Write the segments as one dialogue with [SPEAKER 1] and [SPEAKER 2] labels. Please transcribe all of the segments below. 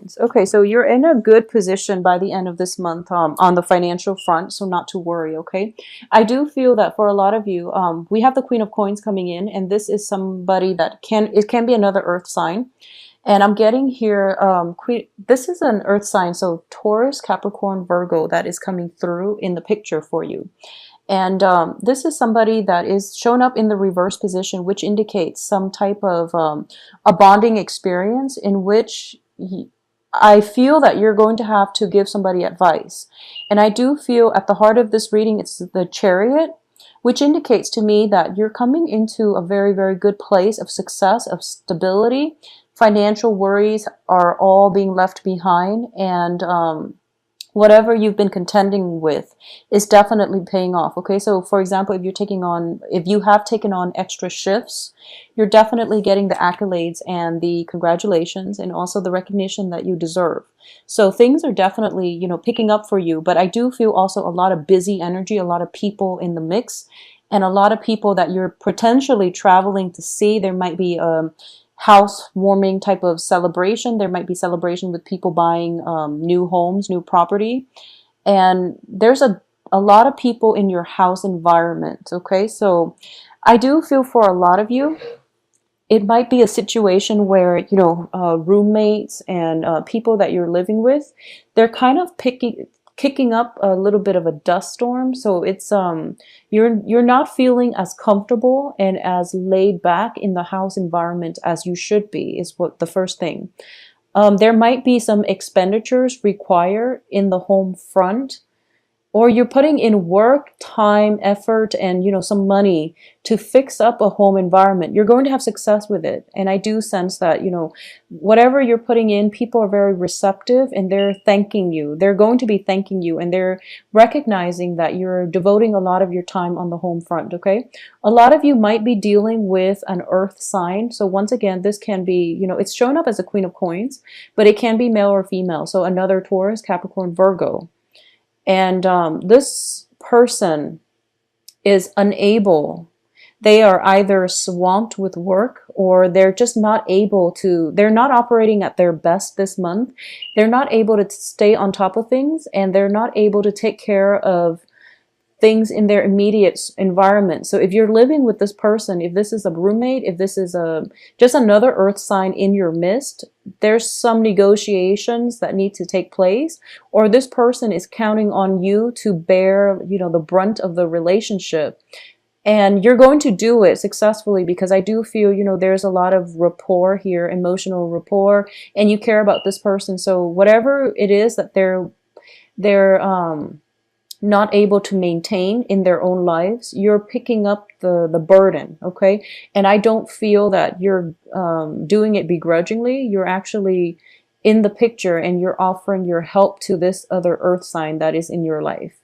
[SPEAKER 1] Coins. Okay, so you're in a good position by the end of this month on the financial front, so not to worry, okay? I do feel that for a lot of you, we have the Queen of Coins coming in, and this is somebody that it can be another earth sign. And I'm getting here, this is an earth sign, so Taurus, Capricorn, Virgo that is coming through in the picture for you. And this is somebody that is shown up in the reverse position, which indicates some type of a bonding experience in which I feel that you're going to have to give somebody advice. And I do feel at the heart of this reading, it's the Chariot, which indicates to me that you're coming into a very, very good place of success, of stability. Financial worries are all being left behind, and whatever you've been contending with is definitely paying off. Okay, so for example, if you have taken on extra shifts, you're definitely getting the accolades and the congratulations and also the recognition that you deserve. So things are definitely, picking up for you, but I do feel also a lot of busy energy, a lot of people in the mix, and a lot of people that you're potentially traveling to see. There might be housewarming type of celebration. There might be celebration with people buying new homes, new property. And there's a lot of people in your house environment. Okay, so I do feel for a lot of you, it might be a situation where, roommates and people that you're living with, they're kind of kicking up a little bit of a dust storm. So it's you're not feeling as comfortable and as laid back in the house environment as you should be, is what the first thing. There might be some expenditures required in the home front, or you're putting in work, time, effort, and some money to fix up a home environment. You're going to have success with it. And I do sense that, whatever you're putting in, people are very receptive and they're thanking you. They're going to be thanking you, and they're recognizing that you're devoting a lot of your time on the home front, okay? A lot of you might be dealing with an earth sign. So once again, this can be, it's shown up as a Queen of Coins, but it can be male or female. So another Taurus, Capricorn, Virgo. And this person is unable. They are either swamped with work, or they're just not able to, they're not operating at their best this month. They're not able to stay on top of things, and they're not able to take care of things in their immediate environment. So if you're living with this person, if this is a roommate, if this is just another earth sign in your midst, there's some negotiations that need to take place, or this person is counting on you to bear, the brunt of the relationship. And you're going to do it successfully, because I do feel, there's a lot of rapport here, emotional rapport, and you care about this person. So whatever it is that they're not able to maintain in their own lives, you're picking up the burden, okay? And I don't feel that you're doing it begrudgingly. You're actually in the picture, and you're offering your help to this other earth sign that is in your life.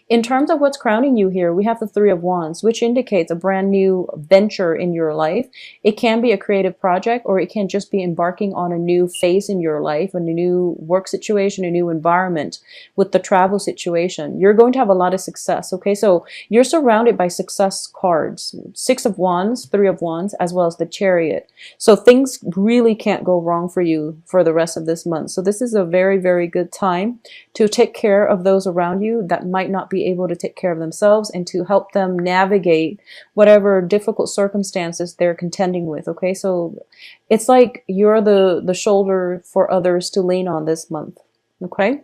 [SPEAKER 1] In terms of what's crowning you here, we have the Three of Wands, which indicates a brand new venture in your life. It can be a creative project, or it can just be embarking on a new phase in your life, a new work situation, a new environment with the travel situation. You're going to have a lot of success, okay? So you're surrounded by success cards, Six of Wands, Three of Wands, as well as the Chariot. So things really can't go wrong for you for the rest of this month. So this is a very, very good time to take care of those around you that might not be able to take care of themselves, and to help them navigate whatever difficult circumstances they're contending with, okay? So it's like you're the shoulder for others to lean on this month, okay?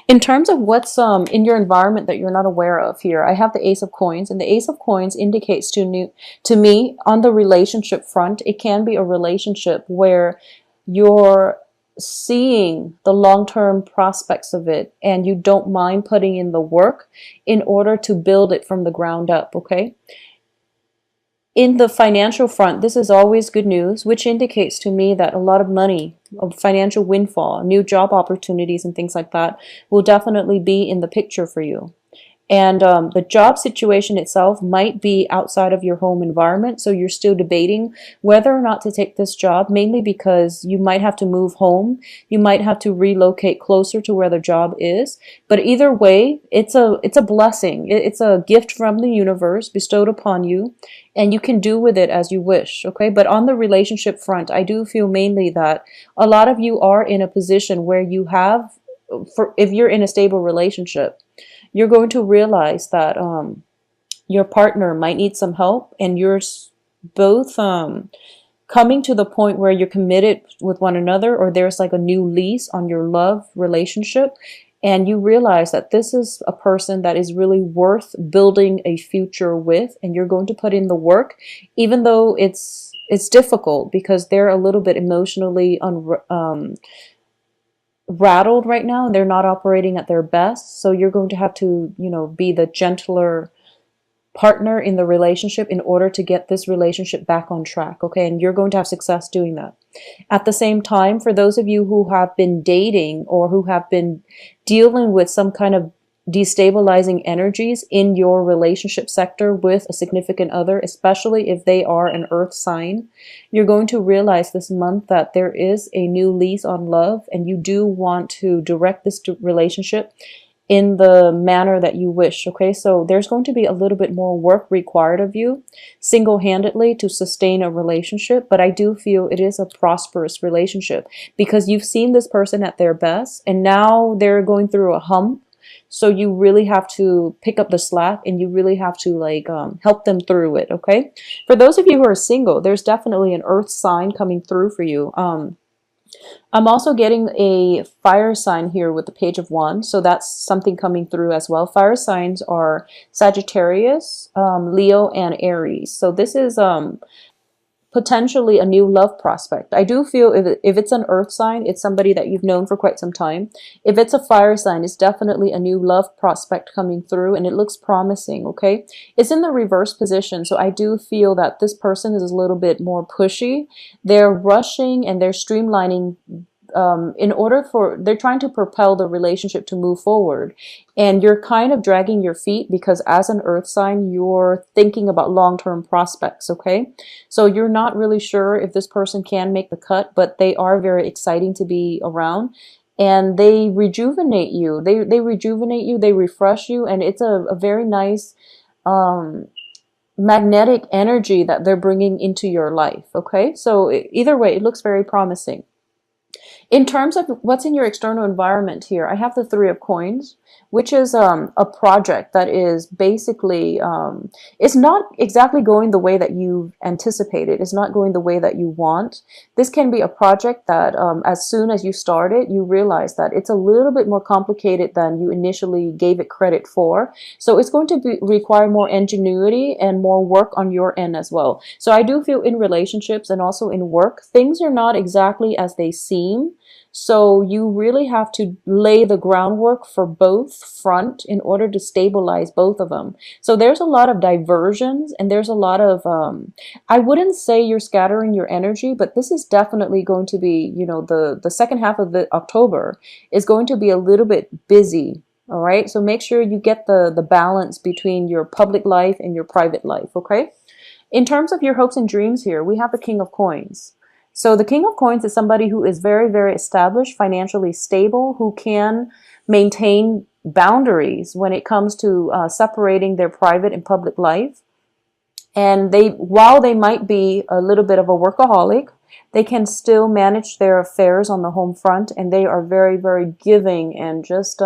[SPEAKER 1] In terms of what's in your environment that you're not aware of here, I have the Ace of Coins, and the Ace of Coins indicates to me on the relationship front, it can be a relationship where you're seeing the long-term prospects of it, and you don't mind putting in the work in order to build it from the ground up, okay? In the financial front, this is always good news, which indicates to me that a lot of money, a financial windfall, new job opportunities and things like that will definitely be in the picture for you. And the job situation itself might be outside of your home environment. So you're still debating whether or not to take this job, mainly because you might have to move home. You might have to relocate closer to where the job is. But either way, it's a blessing. It's a gift from the universe bestowed upon you, and you can do with it as you wish. Okay. But on the relationship front, I do feel mainly that a lot of you are in a position where you have, for if you're in a stable relationship, you're going to realize that your partner might need some help, and you're both coming to the point where you're committed with one another, or there's like a new lease on your love relationship, and you realize that this is a person that is really worth building a future with, and you're going to put in the work, even though it's difficult because they're a little bit emotionally rattled right now, and they're not operating at their best. So you're going to have to, be the gentler partner in the relationship in order to get this relationship back on track. Okay. And you're going to have success doing that. At the same time, for those of you who have been dating or who have been dealing with some kind of destabilizing energies in your relationship sector with a significant other, especially if they are an earth sign, you're going to realize this month that there is a new lease on love, and you do want to direct this relationship in the manner that you wish. Okay, so there's going to be a little bit more work required of you single-handedly to sustain a relationship, but I do feel it is a prosperous relationship because you've seen this person at their best, and now they're going through a hump. So you really have to pick up the slack, and you really have to help them through it. Okay. For those of you who are single, there's definitely an earth sign coming through for you. I'm also getting a fire sign here with the Page of Wands. So that's something coming through as well. Fire signs are Sagittarius, Leo, and Aries. So this is potentially a new love prospect. I do feel if it's an earth sign, it's somebody that you've known for quite some time. If it's a fire sign, it's definitely a new love prospect coming through, and it looks promising. Okay. It's in the reverse position. So I do feel that this person is a little bit more pushy. They're rushing and they're streamlining they're trying to propel the relationship to move forward. And you're kind of dragging your feet because as an earth sign, you're thinking about long-term prospects. Okay. So you're not really sure if this person can make the cut, but they are very exciting to be around, and they rejuvenate you. They rejuvenate you. They refresh you. And it's a very nice, magnetic energy that they're bringing into your life. Okay. So either way, it looks very promising. In terms of what's in your external environment here, I have the Three of Coins, which is a project that is basically, it's not exactly going the way that you anticipated. It's not going the way that you want. This can be a project that as soon as you start it, you realize that it's a little bit more complicated than you initially gave it credit for. So it's going to require more ingenuity and more work on your end as well. So I do feel in relationships and also in work, things are not exactly as they seem. So you really have to lay the groundwork for both front in order to stabilize both of them. So there's a lot of diversions, and there's a lot of, I wouldn't say you're scattering your energy, but this is definitely going to be, the second half of the October is going to be a little bit busy. All right. So make sure you get the balance between your public life and your private life. Okay. In terms of your hopes and dreams here, we have the King of Coins. So the King of Coins is somebody who is very, very established, financially stable, who can maintain boundaries when it comes to separating their private and public life. And while they might be a little bit of a workaholic, they can still manage their affairs on the home front, and they are very, very giving, and just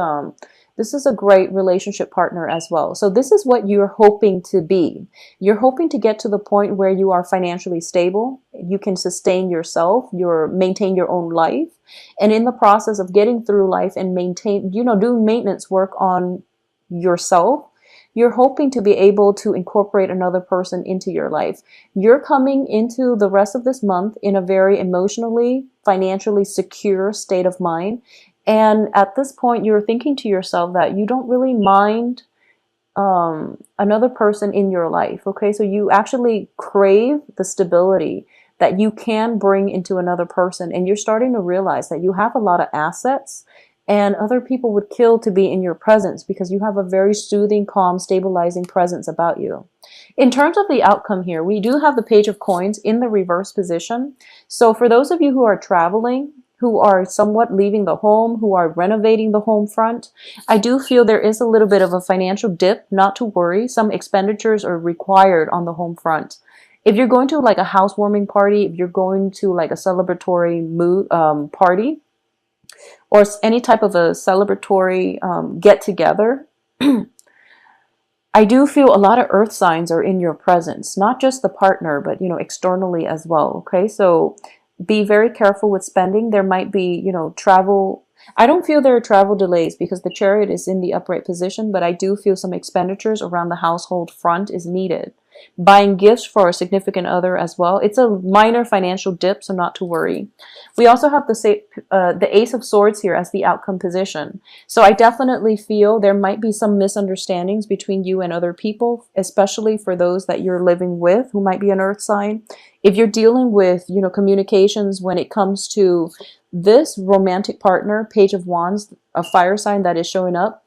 [SPEAKER 1] this is a great relationship partner as well. So this is what you're hoping to be. You're hoping to get to the point where you are financially stable. You can sustain yourself, maintain your own life. And in the process of getting through life and doing maintenance work on yourself, you're hoping to be able to incorporate another person into your life. You're coming into the rest of this month in a very emotionally, financially secure state of mind. And at this point, you're thinking to yourself that you don't really mind another person in your life. Okay, so you actually crave the stability that you can bring into another person. And you're starting to realize that you have a lot of assets and other people would kill to be in your presence because you have a very soothing, calm, stabilizing presence about you. In terms of the outcome here, we do have the Page of Coins in the reverse position. So for those of you who are traveling, who are somewhat leaving the home, who are renovating the home front, I do feel there is a little bit of a financial dip. Not to worry, some expenditures are required on the home front. If you're going to like a housewarming party, if you're going to like a celebratory mood, party, or any type of a celebratory get together, I do feel a lot of earth signs are in your presence, not just the partner, but, you know, externally as well. Okay. So be very careful with spending. There might be, you know, travel. I don't feel there are travel delays because the Chariot is in the upright position, but I do feel some expenditures around the household front is needed. Buying gifts for a significant other as well. It's a minor financial dip, so not to worry. We also have the Ace of Swords here as the outcome position. So I definitely feel there might be some misunderstandings between you and other people, especially for those that you're living with who might be an earth sign. If you're dealing with, you know, communications when it comes to this romantic partner, Page of Wands, a fire sign that is showing up,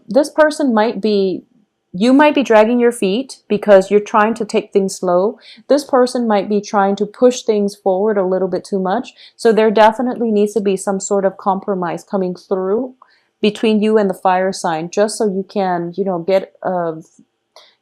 [SPEAKER 1] this person might be, you might be dragging your feet because you're trying to take things slow. This person might be trying to push things forward a little bit too much. So there definitely needs to be some sort of compromise coming through between you and the fire sign, just so you can, you know, get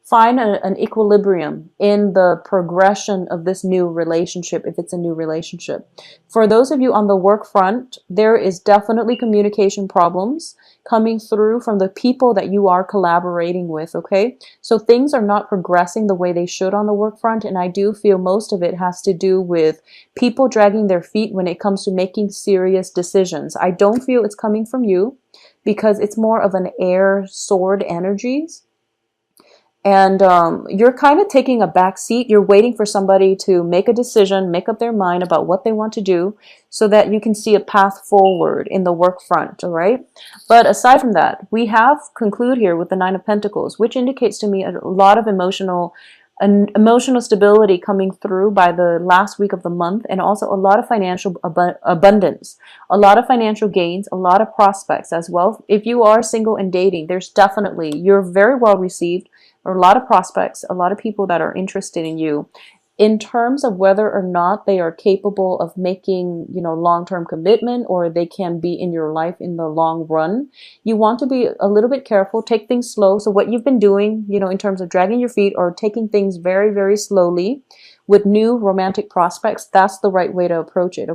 [SPEAKER 1] find an equilibrium in the progression of this new relationship, if it's a new relationship. For those of you on the work front, there is definitely communication problems coming through from the people that you are collaborating with, okay? So things are not progressing the way they should on the work front, and I do feel most of it has to do with people dragging their feet when it comes to making serious decisions. I don't feel it's coming from you because it's more of an air sword energies. And you're kind of taking a back seat. You're waiting for somebody to make a decision, make up their mind about what they want to do so that you can see a path forward in the work front, all right? But aside from that, we have conclude here with the Nine of Pentacles, which indicates to me a lot of emotional stability coming through by the last week of the month, and also a lot of financial abundance, a lot of financial gains, a lot of prospects as well. If you are single and dating, there's definitely, you're very well received. Or a lot of prospects, a lot of people that are interested in you. In terms of whether or not they are capable of making, you know, long-term commitment, or they can be in your life in the long run, you want to be a little bit careful, take things slow. So what you've been doing, you know, in terms of dragging your feet or taking things very, very slowly with new romantic prospects, that's the right way to approach it.